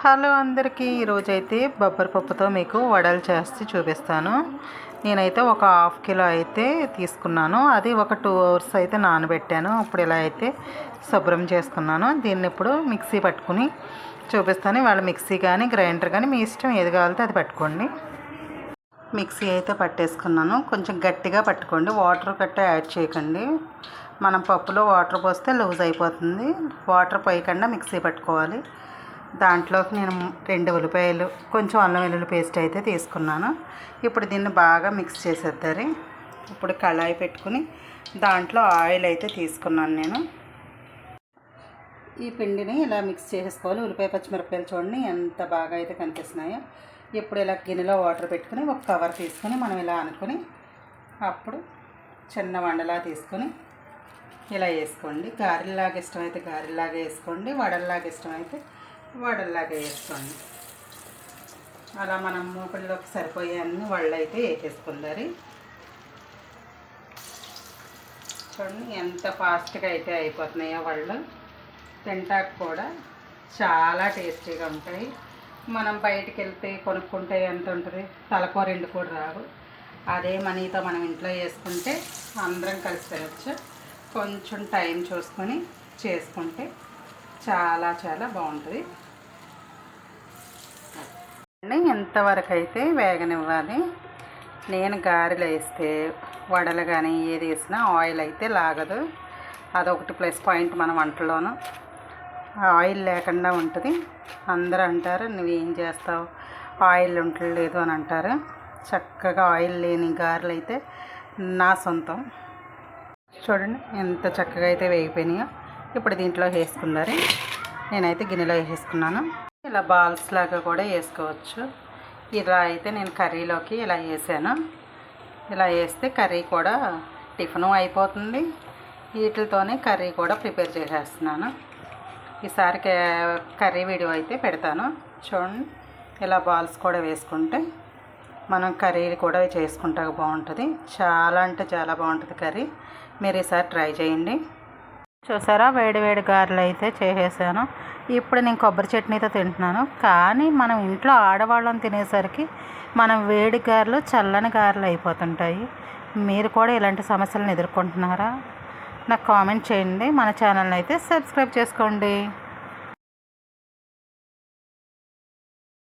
Hello అందరికీ, ఈరోజైతే బొబ్బరి పప్పుతో మీకు వడలు చేసి చూపిస్తాను. నేనైతే ఒక హాఫ్ కిలో అయితే తీసుకున్నాను. అది ఒక 2 అవర్స్ అయితే నానబెట్టాను. ఇప్పుడు ఇలా అయితే శుభ్రం చేసుకున్నాను. దీన్ని ఇప్పుడు మిక్సీ పట్టుకుని చూపిస్తాను. వాళ్ళ మిక్సీ కానీ గ్రైండర్ కానీ మీ ఇష్టం ఏది కావాలితే అది పట్టుకోండి. మిక్సీ అయితే పట్టేసుకున్నాను. కొంచెం గట్టిగా పట్టుకోండి, వాటర్ గట్ట యాడ్ చేయకండి. మనం పప్పులో వాటర్ పోస్తే లూజ్ అయిపోతుంది. వాటర్ పోయకుండా మిక్సీ పట్టుకోవాలి. దాంట్లోకి నేను 2 ఉల్లిపాయలు, కొంచెం అల్లం వెల్లుల్లి పేస్ట్ అయితే తీసుకున్నాను. ఇప్పుడు దీన్ని బాగా మిక్స్ చేసేద్దారు. ఇప్పుడు కళాయి పెట్టుకుని దాంట్లో ఆయిల్ అయితే తీసుకున్నాను నేను. ఈ పిండిని ఇలా మిక్స్ చేసుకోవాలి. ఉల్లిపాయ పచ్చిమిరపకాయలు చూడండి ఎంత బాగా అయితే కనిపిస్తున్నాయో. ఇప్పుడు ఇలా గిన్నెలో వాటర్ పెట్టుకుని ఒక కవర్ తీసుకొని మనం ఇలా అనుకుని అప్పుడు చిన్న వండలా తీసుకొని ఇలా వేసుకోండి. గారెల్లాగా ఇష్టమైతే గారెల్లాగా వేసుకోండి, వడల్లాగా ఇష్టమైతే వడల్లాగా వేసుకోండి. అలా మనం మూపల్లోకి సరిపోయే అన్ని వడలు అయితే వేసేసుకుందారు. చూడండి ఎంత ఫాస్ట్గా అయితే అయిపోతున్నాయో వడలు. తింటాక కూడా చాలా టేస్టీగా ఉంటాయి. మనం బయటికి వెళ్తే కొనుక్కుంటే ఎంత ఉంటుంది, తలకో 2 కూడా రావు. అదే మనీతో మనం ఇంట్లో చేసుకుంటే అందరం కలిసి తినచ్చు. కొంచెం టైం చూసుకొని చేసుకుంటే చాలా చాలా బాగుంటుంది. ఎంతవరకు అయితే వేగనివ్వాలి. నేను గారెలు వేస్తే వడలు కానీ ఏది వేసినా ఆయిల్ అయితే లాగదు. అదొకటి ప్లస్ పాయింట్ మన వంటలోను. ఆయిల్ లేకుండా ఉంటుంది. అందరూ అంటారు నువ్వేం చేస్తావు ఆయిల్ ఉండలేదు అని అంటారు. చక్కగా ఆయిల్ లేని గారెలు అయితే నా సొంతం. చూడండి ఎంత చక్కగా అయితే వేగిపోయినాయో. ఇప్పుడు దీంట్లో వేసుకున్నారు. నేనైతే గిన్నెలో వేసుకున్నాను. ఇలా బాల్స్ లాగా కూడా వేసుకోవచ్చు. ఇలా అయితే నేను కర్రీలోకి ఇలా వేసాను. ఇలా వేస్తే కర్రీ కూడా టిఫిను అయిపోతుంది. వీటితోనే కర్రీ కూడా ప్రిపేర్ చేసేస్తున్నాను. ఈసారి కర్రీ వీడియో అయితే పెడతాను. చూడండి ఇలా బాల్స్ కూడా వేసుకుంటే మనం కర్రీ కూడా చేసుకుంటా బాగుంటుంది. చాలా అంటే చాలా బాగుంటుంది కర్రీ. మీరు ఈసారి ట్రై చేయండి. చూసారా వేడి వేడి గారెలు అయితే చేసేసాను. ఇప్పుడు నేను కొబ్బరి చట్నీతో తింటున్నాను. కానీ మనం ఇంట్లో ఆడవాళ్ళని తినేసరికి మనం వేడి గారెలు చల్లని గారెలు అయిపోతుంటాయి. మీరు కూడా ఇలాంటి సమస్యలను ఎదుర్కొంటున్నారా? నాకు కామెంట్ చేయండి. మన ఛానల్ని అయితే సబ్స్క్రైబ్ చేసుకోండి.